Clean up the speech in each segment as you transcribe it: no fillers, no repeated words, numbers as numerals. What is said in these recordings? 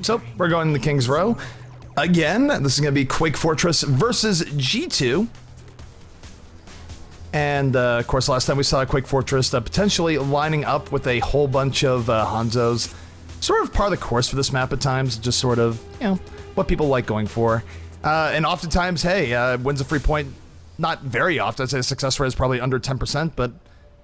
So we're going to King's Row. Again, this is going to be Quake Fortress versus G2. And of course, last time we saw Quake Fortress potentially lining up with a whole bunch of Hanzos. Sort of par the course for this map at times, just sort of, you know, what people like going for. And oftentimes, hey, wins a free point. Not very often. I'd say the success rate is probably under 10%, but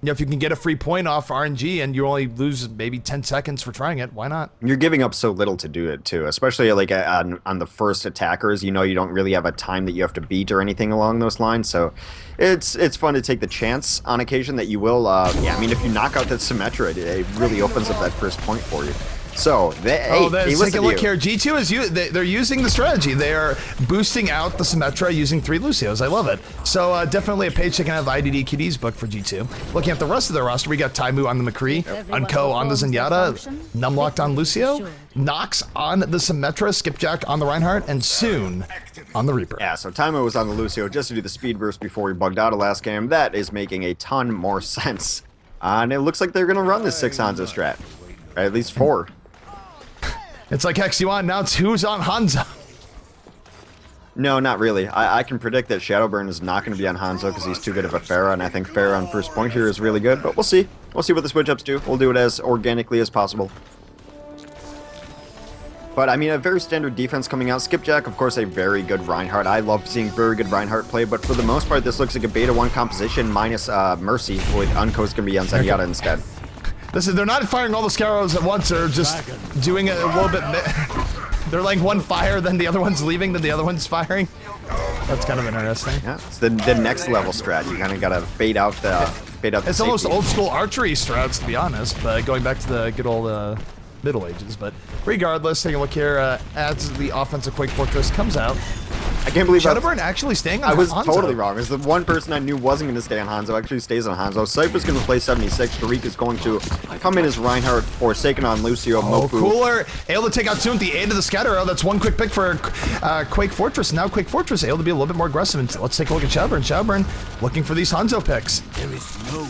you know, if you can get a free point off RNG and you only lose maybe 10 seconds for trying it, why not? You're giving up so little to do it too, especially like on the first attackers. You know, you don't really have a time that you have to beat or anything along those lines. So it's fun to take the chance on occasion that you will. Yeah, I mean, if you knock out that Symmetra, it really opens up that first point for you. So, take a look here. G2 is they're using the strategy. They are boosting out the Symmetra using 3 Lucios. I love it. So definitely a page taken out of the IDD QD's book for G2. Looking at the rest of their roster, we got Taimu on the McCree, Unco on the Zenyatta, Numlocked on Lucio, Nox on the Symmetra, Skipjack on the Reinhardt, and soon on the Reaper. Yeah, so Taimu was on the Lucio just to do the speed burst before he bugged out of last game. That is making a ton more sense. And it looks like they're going to run the 6 Hanzo strat. Or at least 4. It's like Hex, you want now it's who's on Hanzo. No, not really. I can predict that Shadowburn is not going to be on Hanzo because he's too good of a Pharah, and I think Pharah on first point here is really good, but we'll see. We'll see what the switch-ups do. We'll do it as organically as possible. But, I mean, a very standard defense coming out. Skipjack, of course, a very good Reinhardt. I love seeing very good Reinhardt play, but for the most part, this looks like a Beta 1 composition minus Mercy, with Unco's going to be on Zenyatta instead. They're not firing all the Scarrows at once, they're just doing it a little bit. They're like one fire, then the other one's leaving, then the other one's firing. That's kind of interesting. Yeah, it's the next level strat. You kind of gotta bait out the It's almost old school archery strats, to be honest, but going back to the good old Middle Ages. But regardless, taking a look here as the offensive Quake Fortress comes out. I can't believe Shadowburn actually staying on Hanzo. I was totally wrong. It's the one person I knew wasn't going to stay on Hanzo actually stays on Hanzo. Cypher's going to play 76. Tariq is going to come in as Reinhardt, Forsaken on Lucio, Mofu. Cooler. Able to take out Toon at the aid of the Scatter. Oh, that's one quick pick for Quake Fortress. Now Quake Fortress able to be a little bit more aggressive. And let's take a look at Shadowburn. Shadowburn looking for these Hanzo picks. There is no way.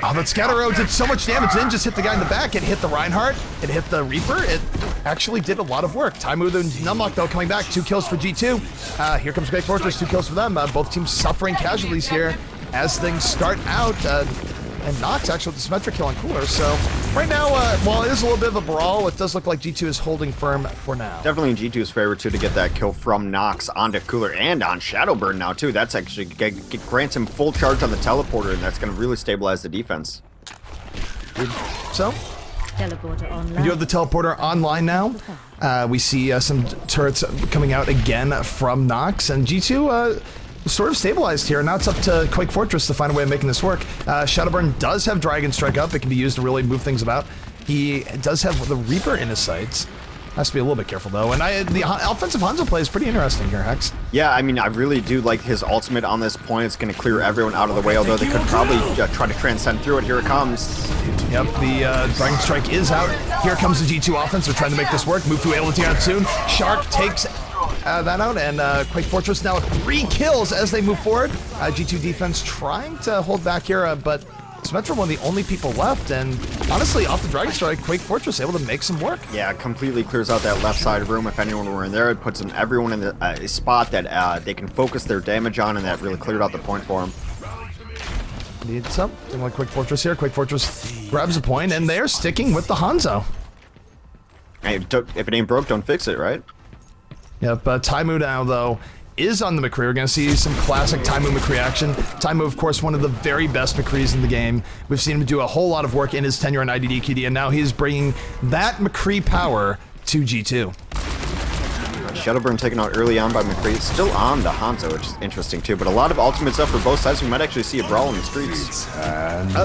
Oh, that Scatter did so much damage. It didn't just hit the guy in the back. It hit the Reinhardt. It hit the Reaper. It actually did a lot of work. Taimu the Numlock, though, coming back. 2 kills for G2. Here comes Quake Fortress. 2 kills for them. Both teams suffering casualties here as things start out. And Nox actually with the Symmetra kill on Cooler. So right now, while it is a little bit of a brawl, it does look like G2 is holding firm for now. Definitely in G2's favor, too, to get that kill from Nox onto Cooler and on Shadowburn now, too. That's actually grants him full charge on the teleporter, and that's going to really stabilize the defense. So, Teleporter online. we do have the teleporter online now. We see some turrets coming out again from Nox, and G2 sort of stabilized here. Now it's up to Quake Fortress to find a way of making this work. Shadowburn does have Dragon Strike up. It can be used to really move things about. He does have the Reaper in his sights. Has to be a little bit careful, though. And the offensive Hanzo play is pretty interesting here, Hex. Yeah, I mean, I really do like his ultimate on this point. It's going to clear everyone out of the way, although they could probably try to transcend through it. Here it comes. Yep, the Dragon Strike is out. Here comes the G2 offense. They're trying to make this work. Mufu able to take out soon. Shark takes that out, and Quake Fortress now with 3 kills as they move forward. G2 defense trying to hold back here, but Symmetra one of the only people left, and honestly, off the Dragon Strike, Quake Fortress able to make some work. Yeah, completely clears out that left side room. If anyone were in there, it puts everyone in the spot that they can focus their damage on, and that really cleared out the point for them. Need something like Quake Fortress here. Quake Fortress grabs a point, and they're sticking with the Hanzo. Hey, if it ain't broke, don't fix it, right? Yep, Taimu now, though, is on the McCree. We're going to see some classic Taimu McCree action. Taimu, of course, one of the very best McCrees in the game. We've seen him do a whole lot of work in his tenure in IDD QD, and now he's bringing that McCree power to G2. Shadowburn taken out early on by McCree. It's still on the Hanzo, which is interesting too, but a lot of ultimates up for both sides. We might actually see a brawl in the streets.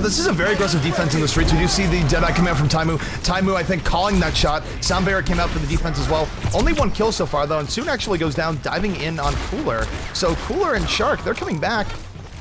This is a very aggressive defense in the streets. We do see the Deadeye come out from Taimu. Taimu, I think, calling that shot. Sound Barrier came out for the defense as well. Only 1 kill so far, though, and soon actually goes down, diving in on Cooler. So Cooler and Shark, they're coming back.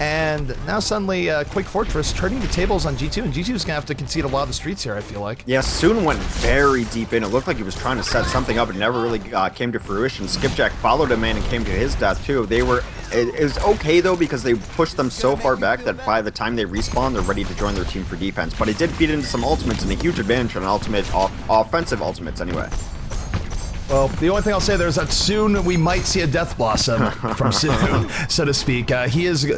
And now suddenly Quake Fortress turning the tables on G2, and G2 is going to have to concede a lot of the streets here, I feel like. Yeah, Soon went very deep in. It looked like he was trying to set something up. It never really came to fruition. Skipjack followed him in and came to his death, too. It was okay, though, because they pushed them so far back that by the time they respawn, they're ready to join their team for defense. But it did feed into some ultimates and a huge advantage on offensive ultimates, anyway. Well, the only thing I'll say there is that soon we might see a Death Blossom from soon, so to speak. He is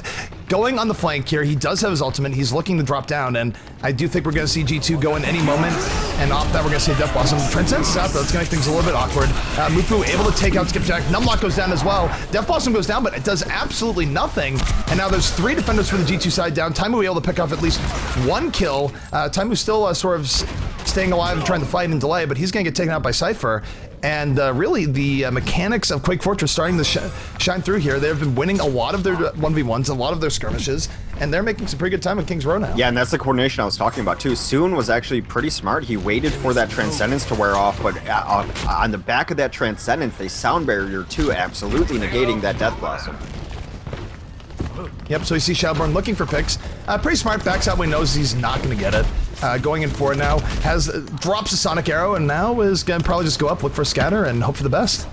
going on the flank here. He does have his ultimate. He's looking to drop down, and I do think we're going to see G2 go in any moment, and off that we're going to see a Death Blossom. Transcends is out, though. It's going to make things a little bit awkward. Mufu able to take out Skipjack. Numlock goes down as well. Death Blossom goes down, but it does absolutely nothing, and now there's 3 defenders for the G2 side down. Taimu able to pick off at least 1 kill. Taimu still sort of staying alive and trying to fight and delay, but he's going to get taken out by Cypher. And really, the mechanics of Quake Fortress starting to shine through here. They've been winning a lot of their 1v1s, a lot of their skirmishes, and they're making some pretty good time in King's Row now. Yeah, and that's the coordination I was talking about, too. Soon was actually pretty smart. He waited for that Transcendence to wear off, but on the back of that Transcendence, they Sound Barrier, too, absolutely negating that Death Blossom. Yep, so you see Shadowborn looking for picks. Pretty smart, backs out when he knows he's not going to get it. Going in for it now, drops a Sonic Arrow, and now is going to probably just go up, look for a scatter, and hope for the best.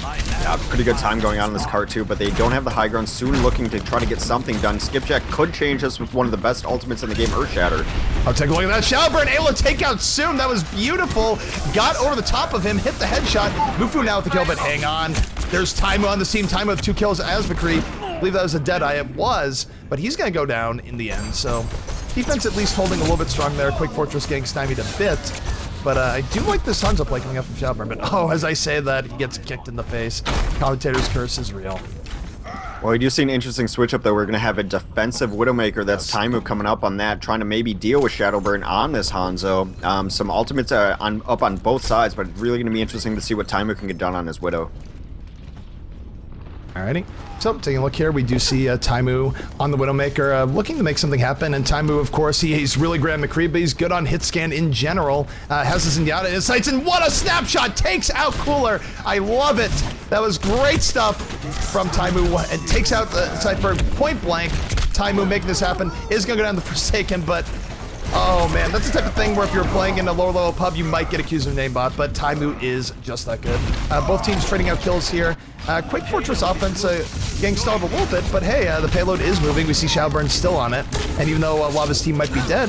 Yeah, pretty good time going on in this cart, too, but they don't have the high ground. Soon looking to try to get something done. Skipjack could change this with one of the best ultimates in the game, Earthshatter. I'll take a look at that. Shadowburn able to take out Soon. That was beautiful. Got over the top of him, hit the headshot. Mufu now with the kill, but hang on. There's Taimu on the team. Taimu with 2 kills as McCree. I believe that was a Deadeye. It was, but he's going to go down in the end, so defense at least holding a little bit strong there. Quake Fortress getting stymied a bit. But I do like this Hanzo play coming up from Shadowburn. But oh, as I say that, he gets kicked in the face. Commentator's curse is real. Well, we do see an interesting switch up, though. We're going to have a defensive Widowmaker. That's Taimu coming up on that, trying to maybe deal with Shadowburn on this Hanzo. Some ultimates are up on both sides, but really going to be interesting to see what Taimu can get done on his Widow. Alrighty. So, taking a look here, we do see Taimu on the Widowmaker looking to make something happen. And Taimu, of course, he's really great on McCree, but he's good on hit scan in general. Has his Zenyatta in his sights, and what a snapshot! Takes out Cooler. I love it. That was great stuff from Taimu. And takes out the Cypher point blank. Taimu making this happen is going to go down the Forsaken, but oh man, that's the type of thing where if you're playing in a lower level pub, you might get accused of namebot, but Taimu is just that good. Both teams trading out kills here. Quake Fortress offense getting stalled a little bit, but hey, the payload is moving. We see Shadowburn still on it, and even though a lot of his team might be dead,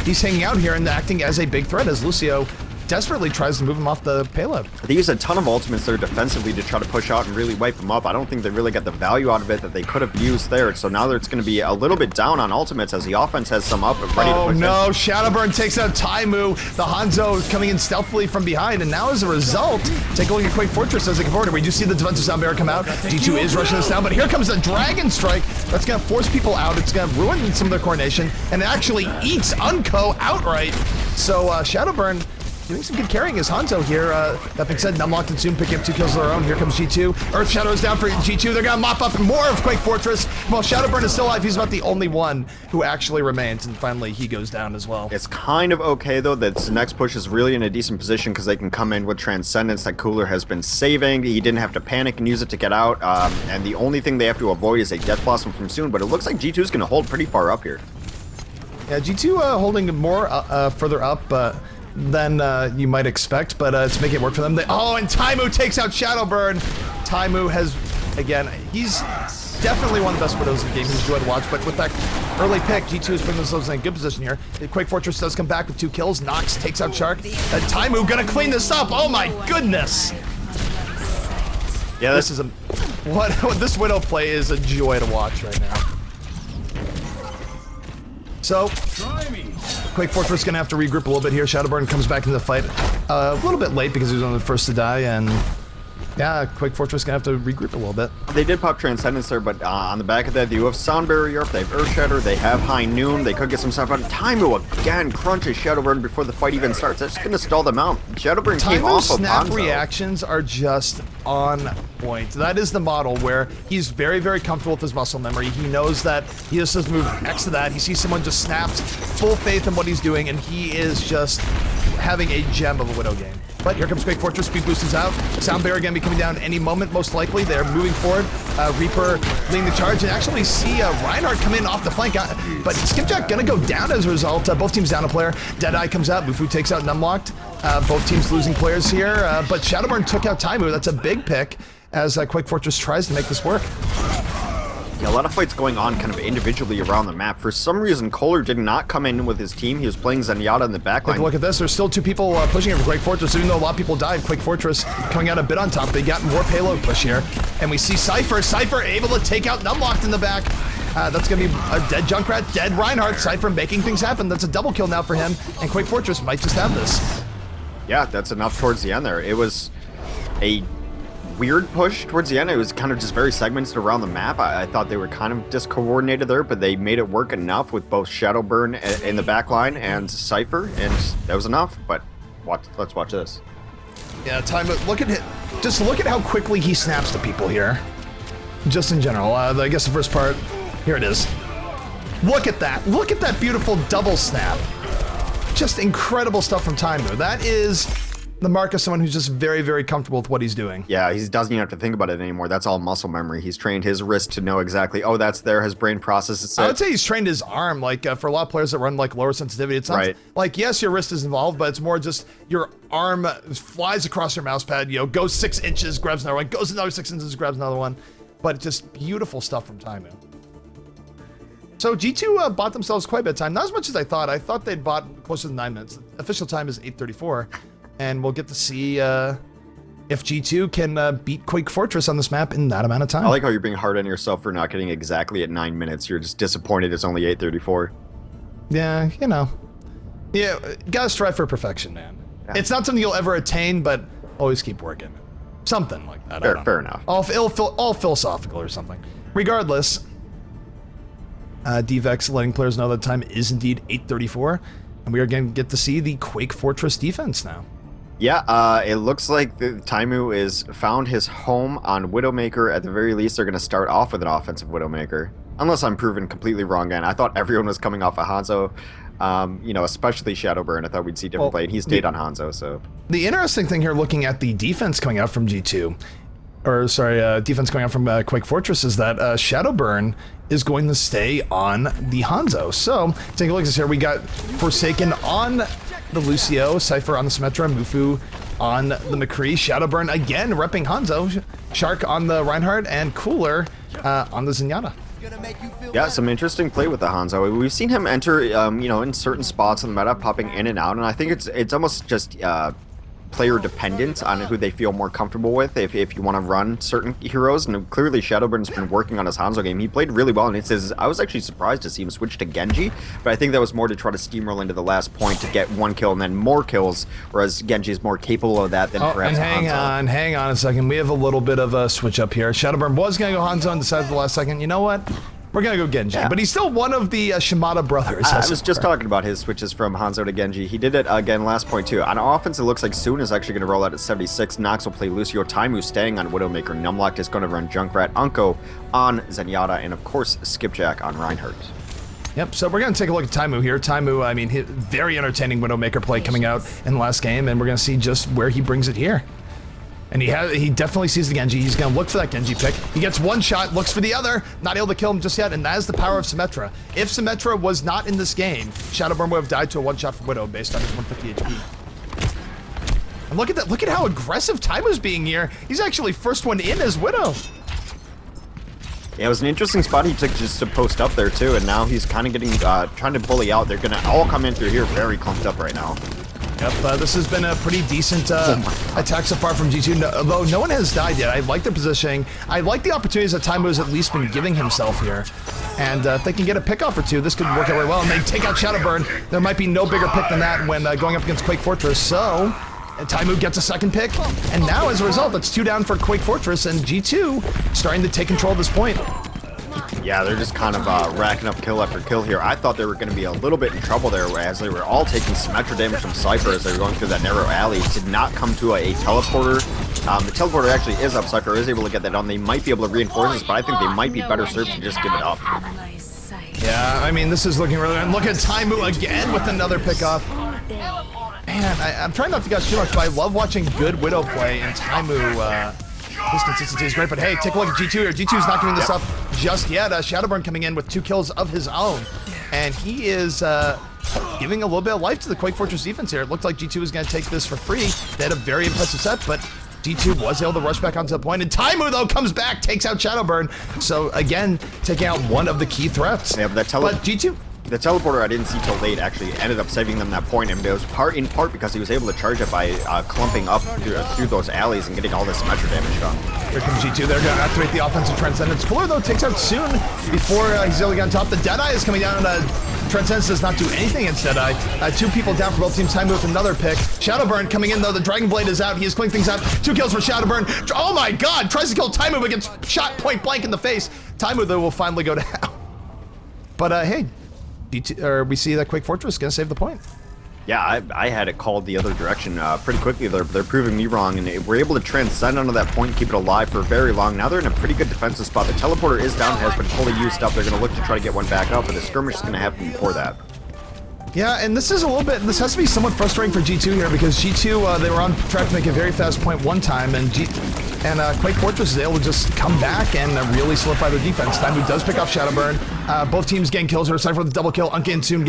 he's hanging out here and acting as a big threat as Lucio desperately tries to move him off the payload. They use a ton of ultimates there defensively to try to push out and really wipe him up. I don't think they really got the value out of it that they could have used there. So now it's going to be a little bit down on ultimates as the offense has some up and ready to push in. Oh no, Shadowburn takes out Taimu. The Hanzo coming in stealthily from behind, and now as a result, take a look at Quake Fortress as they come forward. We do see the defensive sound barrier come out. G2 is rushing this down, but here comes the Dragon Strike. That's going to force people out. It's going to ruin some of their coordination, and it actually eats Unco outright. So Shadowburn doing some good carrying as Hanzo here. That being said, Numlocked and soon picking up 2 kills of their own. Here comes G2. Earth Shadow is down for G2. They're gonna mop up more of Quake Fortress. While Shadowburn is still alive, he's about the only one who actually remains, and finally he goes down as well. It's kind of okay though that this next push is really in a decent position because they can come in with Transcendence that Cooler has been saving. He didn't have to panic and use it to get out, and the only thing they have to avoid is a Death Blossom from soon, but it looks like G2 is gonna hold pretty far up here. Yeah, G2 holding more further up than you might expect, but it's making it work for them. Oh, and Taimu takes out Shadowburn. Taimu has, again, he's definitely one of the best widows in the game. He's enjoyed to watch, but with that early pick, G2 is putting themselves in a good position here. Quake Fortress does come back with 2 kills. Nox takes out Shark. Taimu gonna clean this up. Oh my goodness. Yeah, this is what this widow play is a joy to watch right now. So, Quake Fortress gonna have to regroup a little bit here. Shadowburn comes back into the fight a little bit late because he was one of the first to die, and yeah, Quake Fortress gonna have to regroup a little bit. They did pop Transcendence there, but on the back of that, you have Sound Barrier up, they have Earthshatter, they have High Noon, they could get some stuff out. Taimu again crunches Shadowburn before the fight even starts. That's just gonna stall them out. Shadowburn came off of snap Hanzo. reactions are just on point. That is the model where he's very, very comfortable with his muscle memory. He knows that he just doesn't move next to that. He sees someone just snaps, full faith in what he's doing, and he is just having a gem of a Widow game. But here comes Quake Fortress, speed boost is out. Sound Barrier gonna be coming down any moment, most likely. They're moving forward. Reaper leading the charge, and actually see Reinhardt come in off the flank. But Skipjack gonna go down as a result. Both teams down a player. Deadeye comes out, Mufu takes out Numlocked. Both teams losing players here, but Shadowburn took out Taimu. That's a big pick as Quake Fortress tries to make this work. Yeah, a lot of fights going on kind of individually around the map. For some reason, Kohler did not come in with his team. He was playing Zenyatta in the backline. Take a look at this. There's still 2 people pushing it for Quake Fortress, even though a lot of people died. Quake Fortress coming out a bit on top. They got more payload push here. And we see Cypher. Cypher able to take out Numlocked in the back. That's going to be a dead Junkrat, dead Reinhardt. Cypher making things happen. That's a double kill now for him. And Quake Fortress might just have this. Yeah, that's enough towards the end there. It was a weird push towards the end. It was kind of just very segmented around the map. I thought they were kind of discoordinated there, but they made it work enough with both Shadowburn in the back line and Cypher, and that was enough. But let's watch this. Yeah, look at it. Just look at how quickly he snaps to people here. Just in general. I guess the first part, here it is. Look at that. Look at that beautiful double snap. Just incredible stuff from Taimu. That is the mark of someone who's just very, very comfortable with what he's doing. Yeah, he doesn't even have to think about it anymore. That's all muscle memory. He's trained his wrist to know exactly, oh, that's there. His brain processes it. I would say he's trained his arm. Like for a lot of players that run like lower sensitivity, it's not right. Like, yes, your wrist is involved, but it's more just your arm flies across your mouse pad, you know, goes 6 inches, grabs another one, goes another 6 inches, grabs another one. But just beautiful stuff from Taimu. So G2 bought themselves quite a bit of time. Not as much as I thought. I thought they'd bought closer to 9 minutes. Official time is 8:34. And we'll get to see if G2 can beat Quake Fortress on this map in that amount of time. I like how you're being hard on yourself for not getting exactly at 9 minutes. You're just disappointed it's only 8:34. Yeah, you know. Yeah, gotta strive for perfection, man. Yeah. It's not something you'll ever attain, but always keep working. Something like that. Fair enough. All philosophical or something. Regardless, DVEX letting players know that time is indeed 8:34, and we are going to get to see the Quake Fortress defense now. Yeah, it looks like Taimu is found his home on Widowmaker. At the very least, they're going to start off with an offensive Widowmaker. Unless I'm proven completely wrong again. I thought everyone was coming off of Hanzo, you know, especially Shadowburn. I thought we'd see different play, and he stayed on Hanzo, so. The interesting thing here, looking at the defense coming out from G2, or sorry, defense coming out from Quake Fortress, is that Shadowburn is going to stay on the Hanzo. So, take a look at this here. We got Forsaken on the Lucio, Cypher on the Symmetra, Mufu on the McCree, Shadowburn again repping Hanzo, Shark on the Reinhardt, and Cooler on the Zenyatta. Yeah, some interesting play with the Hanzo. We've seen him enter, you know, in certain spots in the meta, popping in and out, and I think it's almost just player dependent on who they feel more comfortable with if you want to run certain heroes. And clearly Shadowburn's been working on his Hanzo game. He played really well, and it says I was actually surprised to see him switch to Genji, but I think that was more to try to steamroll into the last point to get 1 kill and then more kills, whereas Genji is more capable of that than perhaps and hang on a second. We have a little bit of a switch up here. Shadowburn was going to go Hanzo and decided at the last second, you know what? We're going to go Genji, but he's still one of the Shimada brothers. I was just talking about his switches from Hanzo to Genji. He did it again last point too. On offense, it looks like Soon is actually going to roll out at 76. Nox will play Lucio. Taimu staying on Widowmaker. Numlocked is going to run Junkrat. Unko on Zenyatta. And of course, Skipjack on Reinhardt. Yep, so we're going to take a look at Taimu here. Taimu, I mean, very entertaining Widowmaker play coming out in the last game, and we're going to see just where he brings it here. And he definitely sees the Genji. He's going to look for that Genji pick. He gets one shot, looks for the other, not able to kill him just yet, and that is the power of Symmetra. If Symmetra was not in this game, Shadowburn would have died to a one-shot from Widow based on his 150 HP. And look at that. Look at how aggressive Taimu's being here. He's actually first one in as Widow. Yeah, it was an interesting spot he took just to post up there too, and now he's kind of getting, trying to bully out. They're going to all come in through here very clumped up right now. Yep, this has been a pretty decent attack so far from G2, although no one has died yet. I like their positioning. I like the opportunities that Taimu has at least been giving himself here. And if they can get a pick off or two, this could work out very well. And they take out Shadowburn. There might be no bigger pick than that when going up against Quake Fortress. So, Taimu gets a second pick. And now, as a result, it's 2 down for Quake Fortress, and G2 starting to take control of this point. Yeah, they're just kind of racking up kill after kill here. I thought they were going to be a little bit in trouble there as they were all taking Symmetra damage from Cypher as they were going through that narrow alley. Did not come to a teleporter. The teleporter actually is up. Cypher is able to get that done. They might be able to reinforce this, but I think they might be better served to just give it up. Yeah, I mean, this is looking really good. Look at Taimu again with another pickoff. Man, I'm trying not to gush too much, but I love watching good Widow play, and Taimu, his consistency is great. But hey, take a look at G2 here. G2 is not giving this up just yet. Shadowburn coming in with 2 kills of his own, and he is giving a little bit of life to the Quake Fortress defense here. It looked like G2 was going to take this for free. They had a very impressive set, but G2 was able to rush back onto the point, and Taimu, though, comes back, takes out Shadowburn. So, again, taking out one of the key threats. Yeah, but G2... The teleporter I didn't see till late actually ended up saving them that point, and it was in part because he was able to charge it by clumping up through those alleys and getting all this Symmetra damage done. Here comes G2, they're going to activate the offensive Transcendence. Cooler, though, takes out soon before he's able to get on top. The Deadeye is coming down, Transcendence does not do anything against Deadeye. 2 people down for both teams, Taimu with another pick. Shadowburn coming in, though, the Dragon Blade is out, he is cleaning things out. 2 kills for Shadowburn. Oh my god, tries to kill Taimu but gets shot point blank in the face. Taimu, though, will finally go down. But, hey. We see that Quake Fortress is going to save the point. Yeah, I had it called the other direction pretty quickly. They're proving me wrong, and we're able to transcend onto that point and keep it alive for very long. Now they're in a pretty good defensive spot. The teleporter is down, has been fully used up. They're going to look to try to get one back up, but the skirmish is going to happen before that. Yeah, and this is a little bit, this has to be somewhat frustrating for G2 here, because G2, they were on track to make a very fast point one time, and Quake Fortress is able to just come back and really solidify their defense. Taimu does pick off Shadowburn. Both teams getting kills here. Cypher with the double kill. Unkin soon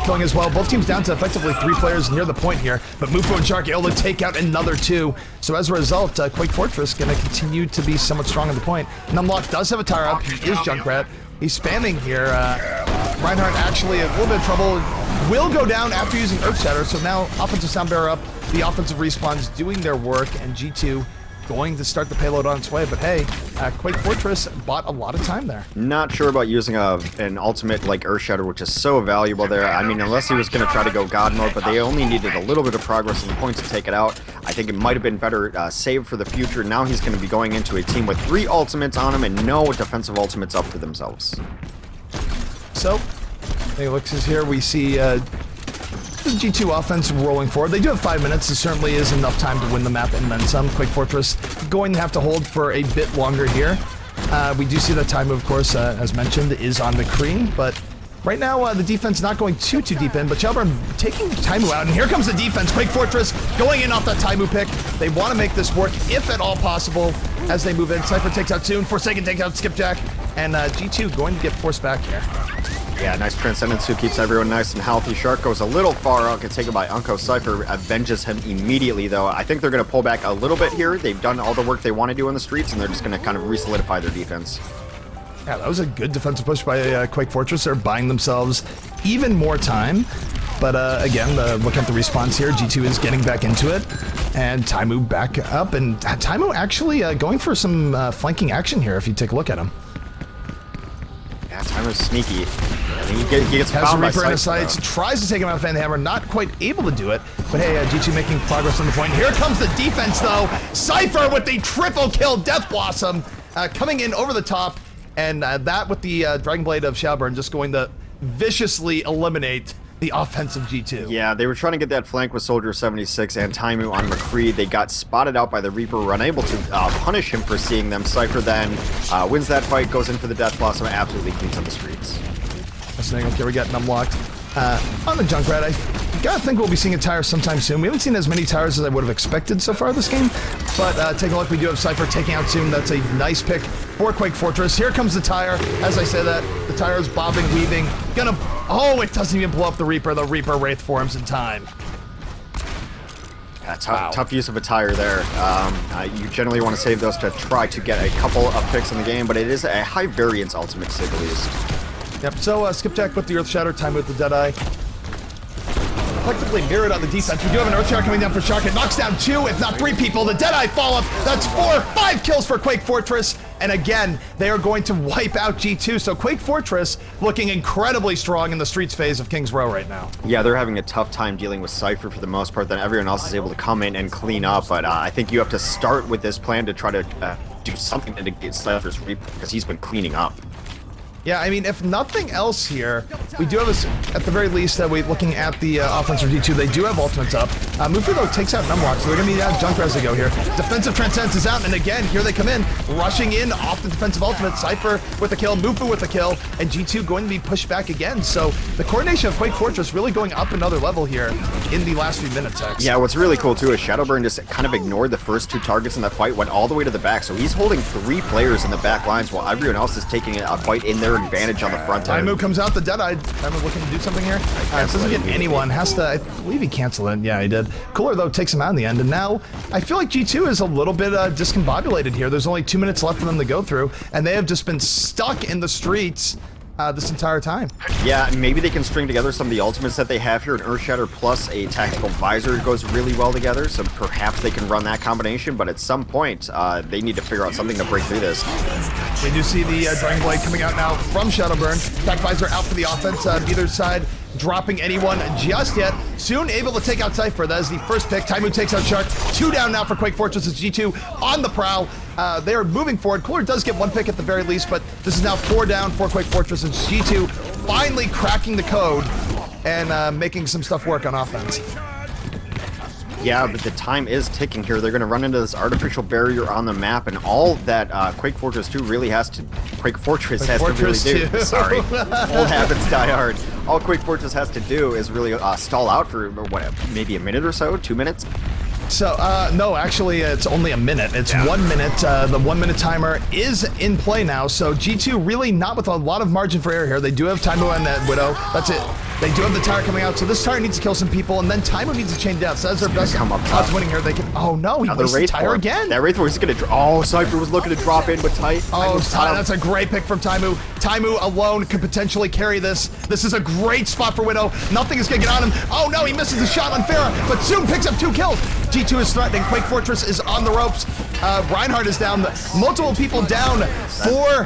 killing as well. Both teams down to effectively 3 players near the point here, but Mufu and Shark able to take out another 2. So as a result, Quake Fortress going to continue to be somewhat strong at the point. Numlock does have a tire up. He is Junkrat. He's spamming here. Reinhardt actually a little bit of trouble. Will go down after using Earth Shatter, so now offensive sound bearer up, the offensive respawns doing their work, and G2 going to start the payload on its way. But hey, Quake Fortress bought a lot of time there. Not sure about using an ultimate like Earth Shatter, which is so valuable there. I mean, unless he was going to try to go God mode, but they only needed a little bit of progress in the points to take it out. I think it might have been better saved for the future. Now he's going to be going into a team with 3 ultimates on him and no defensive ultimates up for themselves. So, hey, looks as here we see the G2 offense rolling forward. They do have 5 minutes. It certainly is enough time to win the map and then some. Quake Fortress going to have to hold for a bit longer here. We do see that Taimu, of course, as mentioned, is on McCree, but right now the defense not going too deep in, but Shadowburn taking Taimu out, and here comes the defense. Quake Fortress going in off that Taimu pick. They want to make this work, if at all possible, as they move in. Cypher takes out soon, Forsaken takes out Skipjack, and G2 going to get forced back here. Yeah, nice Transcendence, who keeps everyone nice and healthy. Shark goes a little far out, gets taken by Unko. Cypher avenges him immediately, though. I think they're going to pull back a little bit here. They've done all the work they want to do on the streets, and they're just going to kind of re-solidify their defense. Yeah, that was a good defensive push by Quake Fortress. They're buying themselves even more time. But again, look at the response here. G2 is getting back into it. And Taimu back up. And Taimu actually going for some flanking action here, if you take a look at him. Yeah, Taimu's sneaky. I mean, he gets has found the by Reaper in his sights, tries to take him out with Fan the Hammer, not quite able to do it. But hey, G2 making progress on the point. Here comes the defense, though. Cypher with the triple kill Death Blossom coming in over the top. And that with the Dragon Blade of Shadowburn just going to viciously eliminate the offensive G2. Yeah, they were trying to get that flank with Soldier 76 and Taimu on McCree. They got spotted out by the Reaper, were unable to punish him for seeing them. Cypher then wins that fight, goes in for the Death Blossom, and absolutely cleans up the streets. Okay, we're getting unlocked. On the Junkrat, I gotta think we'll be seeing a tire sometime soon. We haven't seen as many tires as I would have expected so far this game, but take a look, we do have Cypher taking out soon. That's a nice pick for Quake Fortress. Here comes the tire. As I say that, the tire is bobbing, weaving, oh, it doesn't even blow up the Reaper. The Reaper Wraith forms in time. Yeah, tough use of a tire there. You generally want to save those to try to get a couple of picks in the game, but it is a high variance ultimate, to say the least. Yep, so Skipjack with the Earth Shatter, Taimu with the Deadeye. Effectively mirrored on the defense. We do have an Earth Shatter coming down for Shark. It knocks down 2, if not 3 people. The Deadeye follow-up. That's 4, 5 kills for Quake Fortress. And again, they are going to wipe out G2. So Quake Fortress looking incredibly strong in the streets phase of Kings Row right now. Yeah, they're having a tough time dealing with Cypher for the most part. Then everyone else is able to come in and clean up. But I think you have to start with this plan to try to do something to negate Cypher's Reaper, because he's been cleaning up. Yeah, I mean, if nothing else here, we do have, at the very least, we're looking at the offense for G2. They do have ultimates up. Mufu, though, takes out Numlock, so they're going to need to have Junkrat as they go here. Defensive Transcendence is out, and again, here they come in, rushing in off the defensive ultimate. Cypher with the kill, Mufu with the kill, and G2 going to be pushed back again. So the coordination of Quake Fortress really going up another level here in the last few minutes, X. Yeah, what's really cool, too, is Shadowburn just kind of ignored the first 2 targets in that fight, went all the way to the back, so he's holding 3 players in the back lines while everyone else is taking a fight in their clear advantage on the front end. Taimu comes out the Deadeye. Taimu looking to do something here. Doesn't get anyone. Has to, I believe he canceled it. Yeah, he did. Cooler, though, takes him out in the end. And now I feel like G2 is a little bit discombobulated here. There's only 2 minutes left for them to go through, and they have just been stuck in the streets this entire time. Yeah, and maybe they can string together some of the ultimates that they have here. An Earthshatter plus a Tactical Visor goes really well together, so perhaps they can run that combination, but at some point, they need to figure out something to break through this. We do see the Dragon Blade coming out now from Shadowburn. Tech Visor out for the offense on either side, dropping anyone just yet. Soon able to take out Cypher. That is the first pick. Taimu takes out Shark. 2 down now for Quake Fortress. It's G2 on the prowl. They are moving forward. Cooler does get 1 pick at the very least, but this is now 4 down for Quake Fortress. And G2 finally cracking the code and making some stuff work on offense. Yeah, but the time is ticking here. They're going to run into this artificial barrier on the map, and all that Quake Fortress 2 really has to... Quake Fortress has to really do... Sorry. Old habits die hard. All Quake Fortress has to do is really stall out for, what, maybe a minute or so? 2 minutes? So, no, actually, it's only a minute. It's 1 minute. The 1 minute timer is in play now, so G2 really not with a lot of margin for error here. They do have Taimu and that Widow. That's it. They do have the tower coming out, so this tower needs to kill some people, and then Taimu needs to chain down. So that's their best odds winning here. They can. Oh no, he wasted the tower again. That Wraith is going to. Oh, Cypher was looking to drop in, but tight. Oh, that's a great pick from Taimu. Taimu alone could potentially carry this. This is a great spot for Widow. Nothing is going to get on him. Oh no, he misses the shot on Farah, but soon picks up 2 kills. G2 is threatening. Quake Fortress is on the ropes. Reinhardt is down. Multiple people down for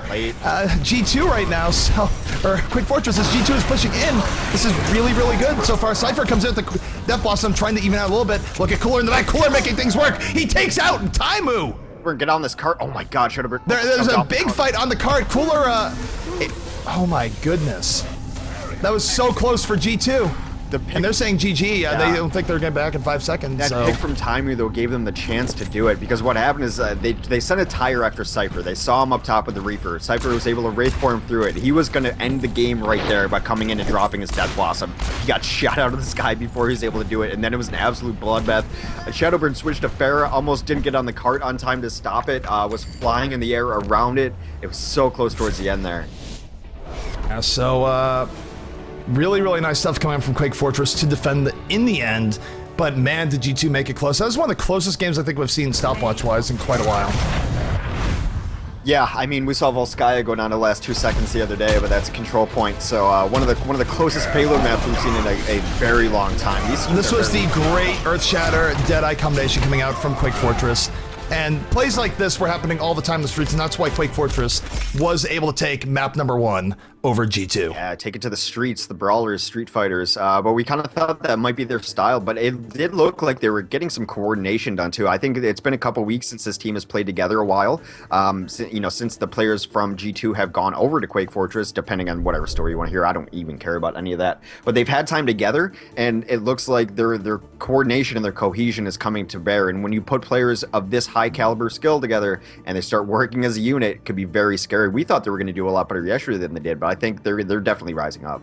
G2 right now. So, or Quake Fortress as G2 is pushing in. This is really, really good so far. Cypher comes in at the Death Blossom, trying to even out a little bit. Look at Cooler in the back. Cooler making things work. He takes out Taimu. We're gonna get on this cart. Oh my God, Shadowburn. There's a big fight on the cart. Cooler, oh my goodness. That was so close for G2. And they're saying GG. They don't think they're getting back in 5 seconds. That pick from Taimu, though, gave them the chance to do it, because what happened is they sent a tire after Cypher. They saw him up top with the Reaper. Cypher was able to Wraith form through it. He was going to end the game right there by coming in and dropping his Death Blossom. He got shot out of the sky before he was able to do it, and then it was an absolute bloodbath. Shadowburn switched to Farah, almost didn't get on the cart on time to stop it, was flying in the air around it. It was so close towards the end there. Yeah, so, really, really nice stuff coming from Quake Fortress to defend in the end, but man, did G2 make it close. That was one of the closest games I think we've seen stopwatch-wise in quite a while. Yeah, I mean, we saw Volskaya go down to the last 2 seconds the other day, but that's a control point. So one of the closest payload maps we've seen in a very long time. This was the great Earthshatter Deadeye combination coming out from Quake Fortress. And plays like this were happening all the time in the streets, and that's why Quake Fortress was able to take map number 1 over G2. Yeah, take it to the streets, the brawlers, street fighters. But we kind of thought that might be their style, but it did look like they were getting some coordination done too. I think it's been a couple weeks since this team has played together a while. Since the players from G2 have gone over to Quake Fortress, depending on whatever story you want to hear. I don't even care about any of that. But they've had time together, and it looks like their coordination and their cohesion is coming to bear. And when you put players of this high caliber skill together and they start working as a unit, it could be very scary. We thought they were going to do a lot better yesterday than they did, but I think they're definitely rising up.